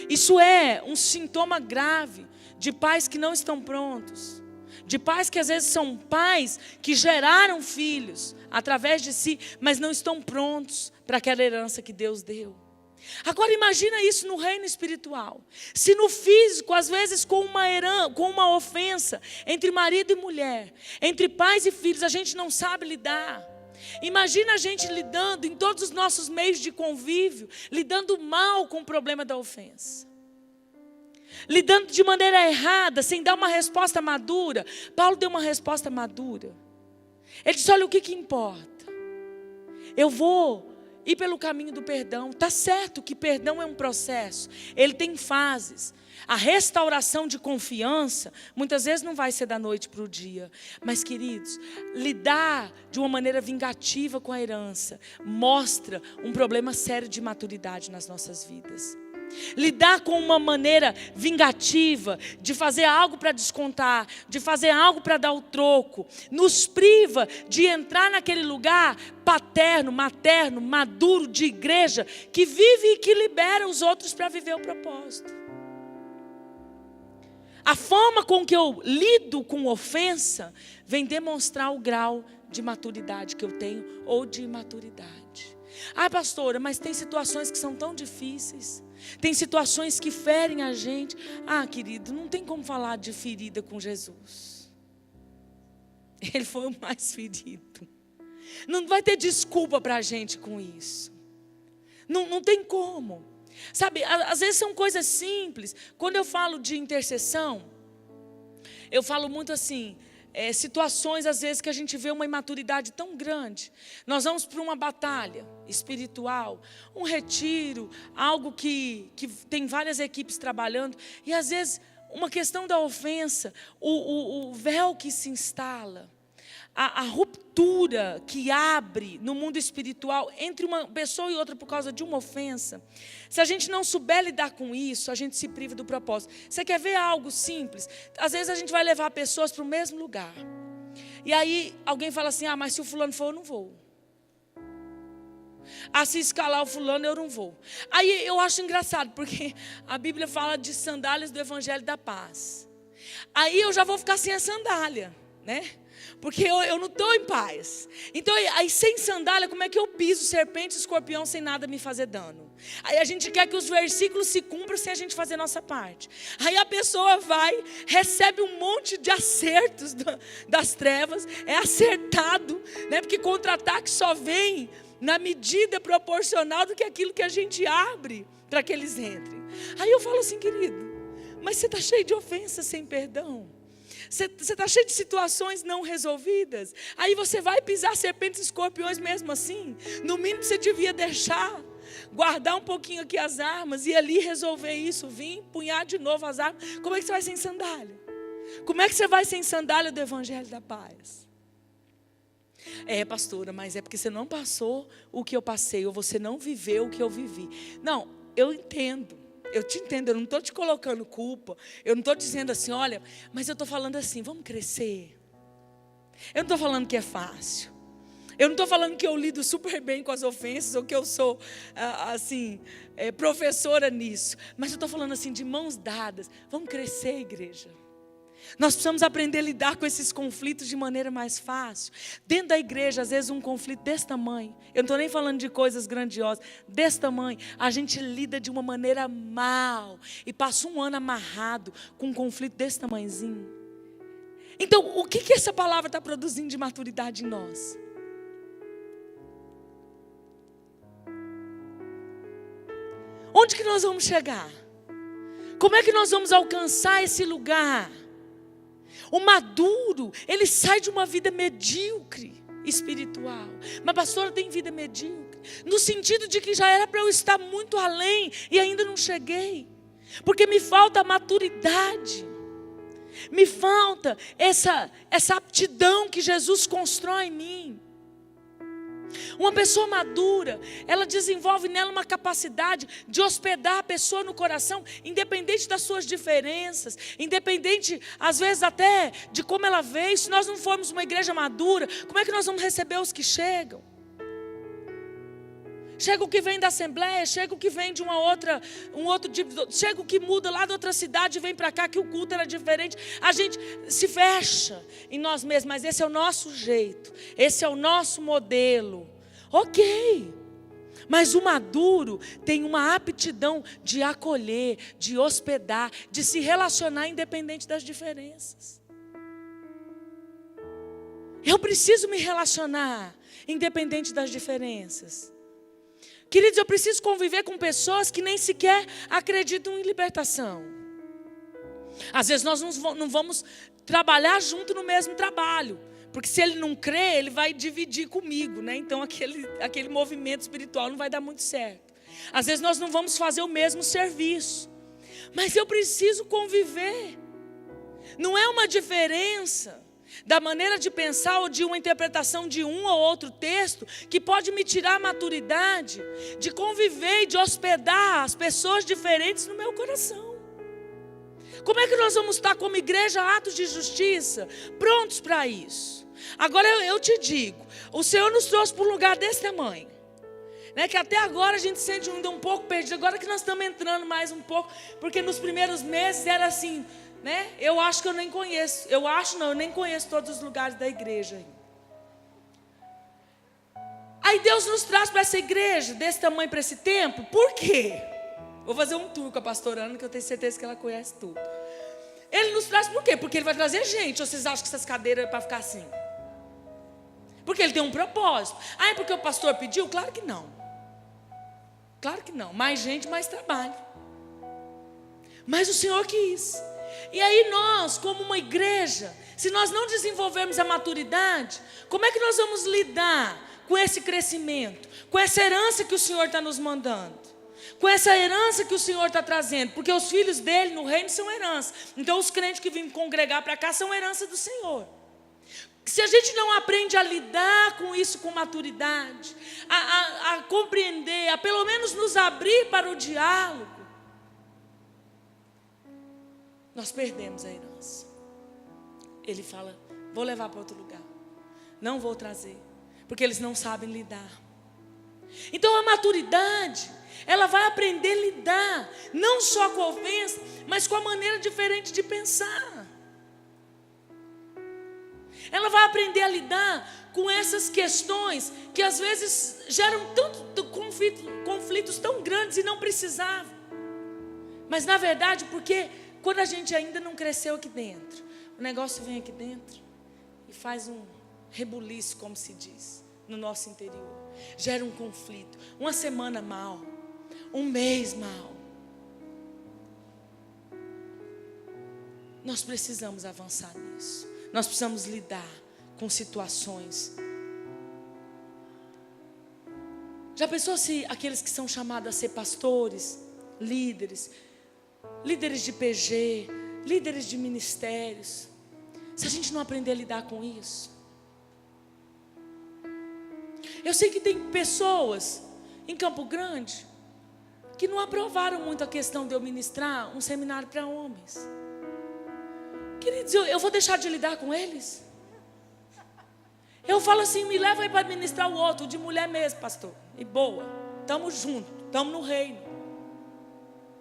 Isso é um sintoma grave de pais que não estão prontos. De pais que às vezes são pais que geraram filhos através de si, mas não estão prontos para aquela herança que Deus deu. Agora imagina isso no reino espiritual. Se no físico, às vezes com uma ofensa entre marido e mulher, entre pais e filhos, a gente não sabe lidar. Imagina a gente lidando em todos os nossos meios de convívio, lidando mal com o problema da ofensa, lidando de maneira errada, sem dar uma resposta madura. Paulo deu uma resposta madura. Ele disse: olha, o que importa? Eu vou ir pelo caminho do perdão. Está certo que perdão é um processo, ele tem fases. A restauração de confiança, muitas vezes não vai ser da noite para o dia. Mas, queridos, lidar de uma maneira vingativa com a herança mostra um problema sério de maturidade nas nossas vidas. Lidar com uma maneira vingativa, de fazer algo para descontar, de fazer algo para dar o troco, nos priva de entrar naquele lugar paterno, materno, maduro de igreja, que vive e que libera os outros para viver o propósito. A forma com que eu lido com ofensa vem demonstrar o grau de maturidade que eu tenho ou de imaturidade. Ah, pastora, mas tem situações que são tão difíceis. Tem situações que ferem a gente. Ah, querido, não tem como falar de ferida com Jesus. Ele foi o mais ferido. Não vai ter desculpa para a gente com isso. Não tem como. Sabe, às vezes são coisas simples. Quando eu falo de intercessão, eu falo muito assim, situações às vezes que a gente vê uma imaturidade tão grande. Nós vamos para uma batalha espiritual, um retiro, algo que tem várias equipes trabalhando, e às vezes uma questão da ofensa, o véu que se instala, a ruptura que abre no mundo espiritual entre uma pessoa e outra por causa de uma ofensa. Se a gente não souber lidar com isso, a gente se priva do propósito. Você quer ver algo simples? Às vezes a gente vai levar pessoas para o mesmo lugar. E aí alguém fala assim, mas se o fulano for, eu não vou. Se escalar o fulano, eu não vou. Aí eu acho engraçado, porque a Bíblia fala de sandálias do Evangelho da Paz. Aí eu já vou ficar sem a sandália, né? Porque eu não estou em paz. Então, aí sem sandália, como é que eu piso serpente e escorpião sem nada me fazer dano? Aí a gente quer que os versículos se cumpram sem a gente fazer a nossa parte. Aí a pessoa vai, recebe um monte de acertos das trevas, é acertado, né? Porque contra-ataque só vem na medida proporcional do que aquilo que a gente abre para que eles entrem. Aí eu falo assim, querido, mas você está cheio de ofensas sem perdão. Você está cheio de situações não resolvidas. Aí você vai pisar serpentes e escorpiões mesmo assim. No mínimo você devia deixar, guardar um pouquinho aqui as armas e ali resolver isso, vir empunhar de novo as armas. Como é que você vai sem sandália? Como é que você vai sem sandália do Evangelho da Paz? Pastora, mas é porque você não passou o que eu passei, ou você não viveu o que eu vivi. Não, eu entendo. Eu te entendo, eu não estou te colocando culpa. Eu não estou dizendo assim, olha, mas eu estou falando assim, vamos crescer. Eu não estou falando que é fácil. Eu não estou falando que eu lido super bem com as ofensas, ou que eu sou, professora nisso. Mas eu estou falando assim, de mãos dadas. Vamos crescer, igreja. Nós precisamos aprender a lidar com esses conflitos de maneira mais fácil. Dentro da igreja, às vezes um conflito desse tamanho, eu não estou nem falando de coisas grandiosas, desse tamanho, a gente lida de uma maneira mal, e passa um ano amarrado com um conflito desse tamanhozinho. Então, o que essa palavra está produzindo de maturidade em nós? Onde que nós vamos chegar? Como é que nós vamos alcançar esse lugar? O maduro, ele sai de uma vida medíocre espiritual. Mas pastora, tem vida medíocre? No sentido de que já era para eu estar muito além e ainda não cheguei. Porque me falta a maturidade. Me falta essa aptidão que Jesus constrói em mim. Uma pessoa madura, ela desenvolve nela uma capacidade de hospedar a pessoa no coração, independente das suas diferenças, independente, às vezes até de como ela veio. Se nós não formos uma igreja madura, como é que nós vamos receber os que chegam? Chega o que vem da Assembleia, chega o que vem de um outro tipo, chega o que muda lá de outra cidade e vem para cá que o culto era diferente. A gente se fecha em nós mesmos, mas esse é o nosso jeito, esse é o nosso modelo. Ok, mas o maduro tem uma aptidão de acolher, de hospedar, de se relacionar independente das diferenças. Eu preciso me relacionar independente das diferenças. Queridos, eu preciso conviver com pessoas que nem sequer acreditam em libertação. Às vezes nós não vamos trabalhar junto no mesmo trabalho, Porque se ele não crê, ele vai dividir comigo, né? Então aquele movimento espiritual não vai dar muito certo. Às vezes nós não vamos fazer o mesmo serviço, mas eu preciso conviver. Não é uma diferença da maneira de pensar ou de uma interpretação de um ou outro texto que pode me tirar a maturidade de conviver e de hospedar as pessoas diferentes no meu coração. Como é que nós vamos estar como igreja, atos de justiça, prontos para isso? Agora eu te digo, o Senhor nos trouxe para um lugar desse tamanho, né, que até agora a gente se sente ainda um pouco perdido. Agora que nós estamos entrando mais um pouco, porque nos primeiros meses era assim, né? Eu acho que eu nem conheço. Eu nem conheço todos os lugares da igreja. Aí Deus nos traz para essa igreja desse tamanho, para esse tempo. Por quê? Vou fazer um tour com a pastora Ana, que eu tenho certeza que ela conhece tudo. Ele nos traz por quê? Porque ele vai trazer gente. Ou vocês acham que essas cadeiras é para ficar assim? Porque ele tem um propósito. Ah, é porque o pastor pediu? Claro que não. Claro que não. Mais gente, mais trabalho. Mas o Senhor quis. E aí nós, como uma igreja, se nós não desenvolvermos a maturidade, como é que nós vamos lidar com esse crescimento? Com essa herança que o Senhor está nos mandando? Com essa herança que o Senhor está trazendo? Porque os filhos dele no reino são herança. Então os crentes que vêm congregar para cá são herança do Senhor. Se a gente não aprende a lidar com isso com maturidade, a compreender, a pelo menos nos abrir para o diálogo, nós perdemos a herança. Ele fala, vou levar para outro lugar. Não vou trazer, porque eles não sabem lidar. Então a maturidade, ela vai aprender a lidar, não só com a ofensa, mas com a maneira diferente de pensar. Ela vai aprender a lidar com essas questões que às vezes geram tanto conflitos tão grandes e não precisavam. Mas na verdade, porque quando a gente ainda não cresceu aqui dentro, o negócio vem aqui dentro e faz um rebuliço, como se diz, no nosso interior. Gera um conflito, uma semana mal, um mês mal. Nós precisamos avançar nisso. Nós precisamos lidar com situações. Já pensou se aqueles que são chamados a ser pastores, líderes de PG, líderes de ministérios, se a gente não aprender a lidar com isso? Eu sei que tem pessoas em Campo Grande que não aprovaram muito a questão de eu ministrar um seminário para homens. Queridos, eu vou deixar de lidar com eles? Eu falo assim, me leva aí para ministrar o outro, de mulher mesmo, pastor. E boa, estamos juntos, estamos no reino.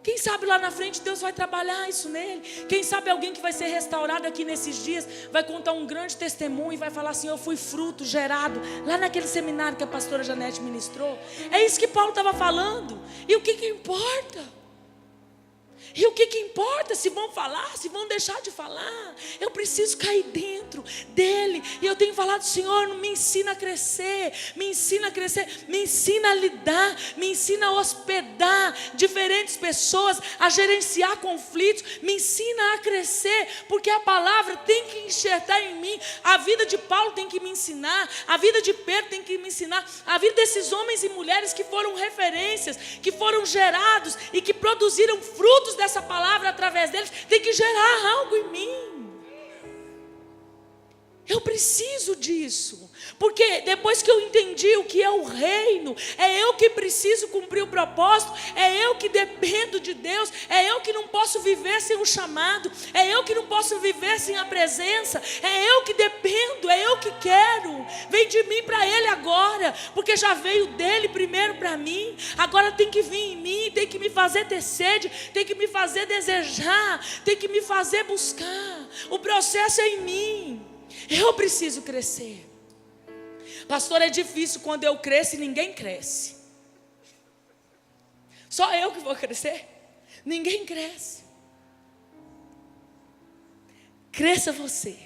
Quem sabe lá na frente Deus vai trabalhar isso nele. Quem sabe alguém que vai ser restaurado aqui nesses dias vai contar um grande testemunho e vai falar assim, eu fui fruto gerado lá naquele seminário que a pastora Janete ministrou. É isso que Paulo estava falando. E o que importa? E o que importa se vão falar, se vão deixar de falar? Eu preciso cair dentro dele. E eu tenho falado, Senhor, me ensina a crescer, me ensina a crescer, me ensina a lidar, me ensina a hospedar diferentes pessoas, a gerenciar conflitos, me ensina a crescer, porque a palavra tem que enxertar em mim. A vida de Paulo tem que me ensinar, a vida de Pedro tem que me ensinar, a vida desses homens e mulheres que foram referências, que foram gerados e que produziram frutos dessa palavra através deles, tem que gerar algo em mim. Eu preciso disso, porque depois que eu entendi o que é o reino, é eu que preciso cumprir o propósito, é eu que dependo de Deus, é eu que não posso viver sem o chamado, é eu que não posso viver sem a presença, é eu que dependo, é eu que quero. Vem de mim para Ele agora, porque já veio dele primeiro para mim, agora tem que vir em mim, tem que me fazer ter sede, tem que me fazer desejar, tem que me fazer buscar. O processo é em mim. Eu preciso crescer. Pastor, é difícil quando eu cresço e ninguém cresce. Só eu que vou crescer? Ninguém cresce. Cresça você.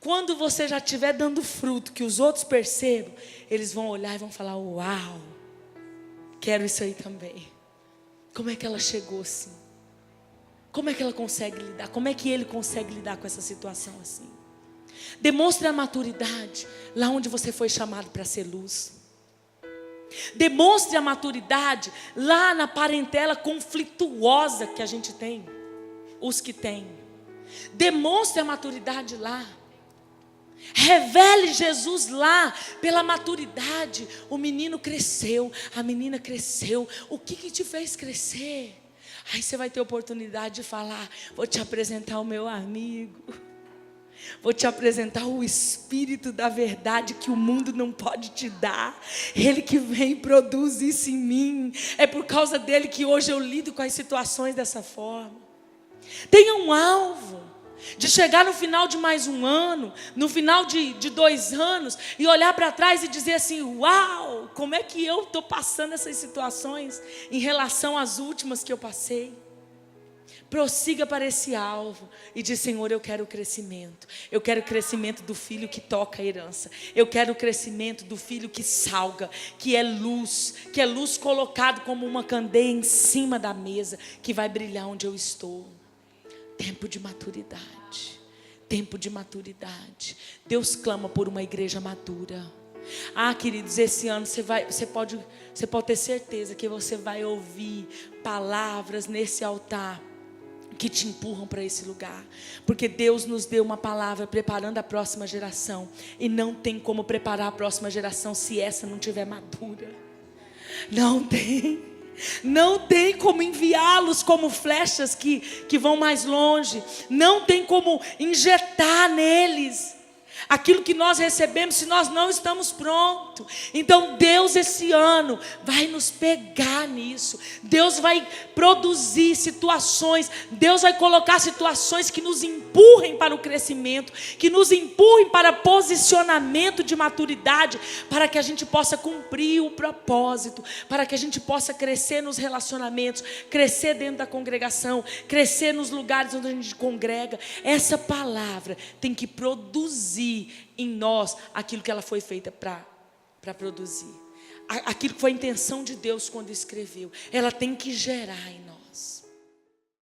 Quando você já estiver dando fruto, que os outros percebam, eles vão olhar e vão falar, uau, quero isso aí também. Como é que ela chegou assim? Como é que ela consegue lidar? Como é que ele consegue lidar com essa situação assim? Demonstre a maturidade lá onde você foi chamado para ser luz. Demonstre a maturidade lá na parentela conflituosa que a gente tem, os que têm. Demonstre a maturidade lá. Revele Jesus lá pela maturidade. O menino cresceu, a menina cresceu. O que te fez crescer? Aí você vai ter oportunidade de falar: vou te apresentar o meu amigo. Vou te apresentar o Espírito da verdade que o mundo não pode te dar. Ele que vem e produz isso em mim. É por causa dele que hoje eu lido com as situações dessa forma. Tenha um alvo de chegar no final de mais um ano, no final de 2 anos, e olhar para trás e dizer assim: uau, como é que eu estou passando essas situações em relação às últimas que eu passei. Prossiga para esse alvo e diz: Senhor, eu quero o crescimento. Eu quero o crescimento do filho que toca a herança. Eu quero o crescimento do filho que salga, que é luz colocado como uma candeia em cima da mesa, que vai brilhar onde eu estou. Tempo de maturidade. Tempo de maturidade. Deus clama por uma igreja madura. Queridos, esse ano você pode ter certeza que você vai ouvir palavras nesse altar que te empurram para esse lugar, porque Deus nos deu uma palavra preparando a próxima geração, e não tem como preparar a próxima geração se essa não estiver madura. Não tem como enviá-los como flechas que vão mais longe. Não tem como injetar neles aquilo que nós recebemos se nós não estamos prontos. Então Deus esse ano vai nos pegar nisso. Deus vai produzir situações. Deus vai colocar situações que nos empurrem para o crescimento, que nos empurrem para posicionamento de maturidade, para que a gente possa cumprir o propósito, para que a gente possa crescer nos relacionamentos, crescer dentro da congregação, crescer nos lugares onde a gente congrega. Essa palavra tem que produzir em nós aquilo que ela foi feita para produzir, aquilo que foi a intenção de Deus quando escreveu. Ela tem que gerar em nós.